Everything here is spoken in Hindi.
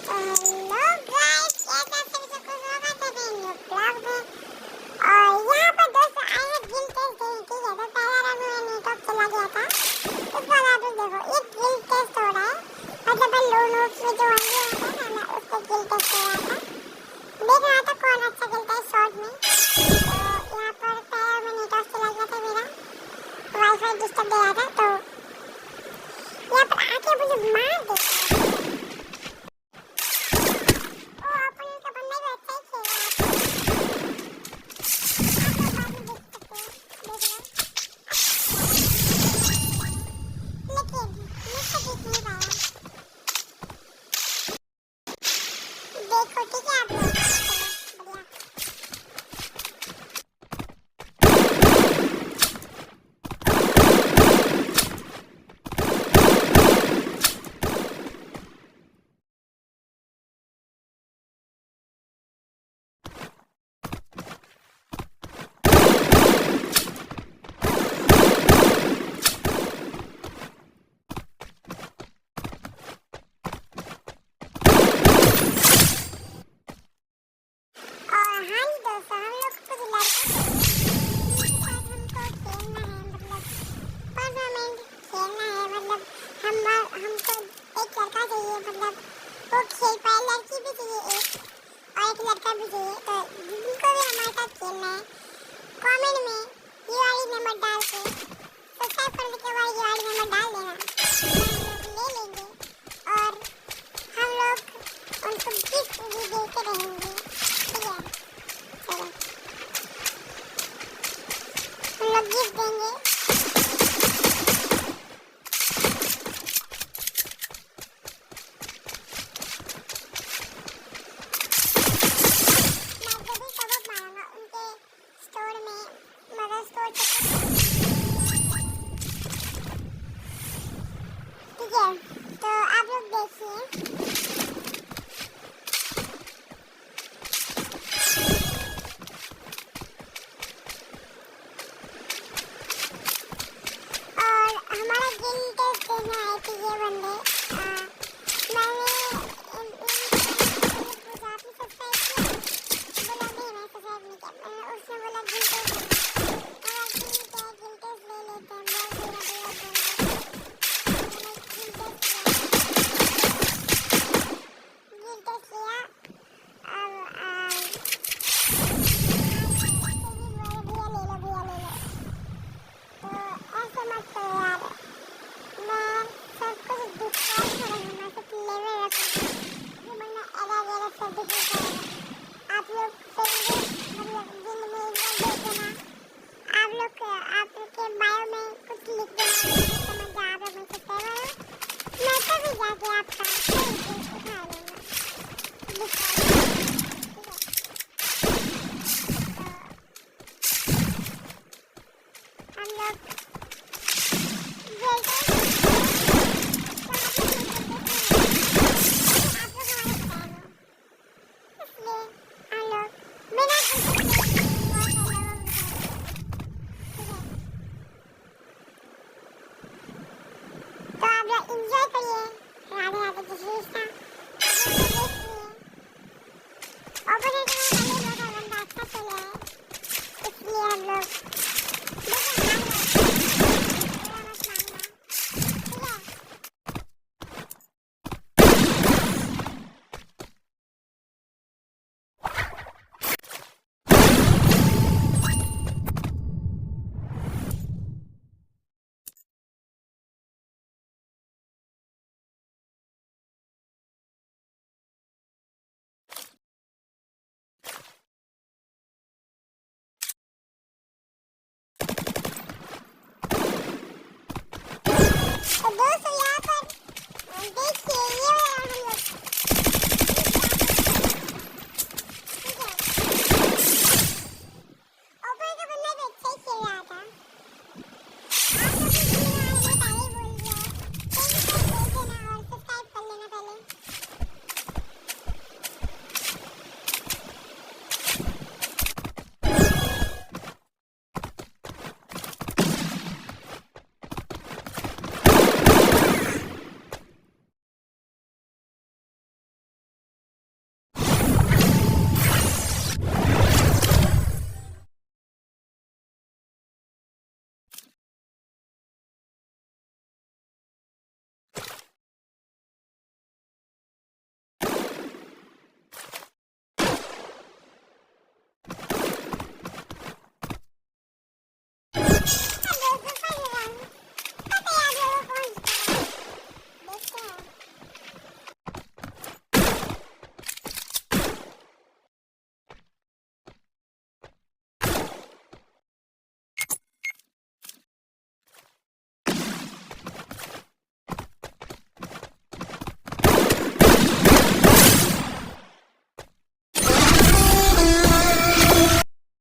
तो हेलो गाइस, कैसे आप सभी सबको स्वागत है मेरे न्यू ब्लॉग में। और यहाँ पर दोस्तों आए हैं गिल टेस्ट देने, ठीक है। तो पहला राउंड में नेटवर्क चला गया था, इस बार आप लोग देखो एक गिल टेस्ट हो रहा है। मतलब मैं लो नोट्स में जो आगे आता है ना, मैं उसका गिल टेस्ट हो रहा था, देख रहा था कौन अच्छा खेलता है शॉर्ट में। तो यहाँ पर पहला में नेटवर्क चला गया था, मेरा वाईफाई डिस्टर्ब दे रहा था, तो यहाँ पर आके मुझे मार देता है। देखो ठीक है आप लोग, चलो बढ़िया। और हाँ जी दोस्तों, हम लोग कुछ लड़कों के साथ हमको खेलना है, मतलब टूर्नामेंट खेलना है। मतलब हमको एक लड़का चाहिए, मतलब वो खेल पाए, लड़की भी चाहिए एक, और एक लड़का भी चाहिए। तो जिनको भी हमारे साथ खेलना है, कमेंट में ये वाली नंबर डाल के सब्सक्राइब करने के बाद ये वाली नंबर डाल देना।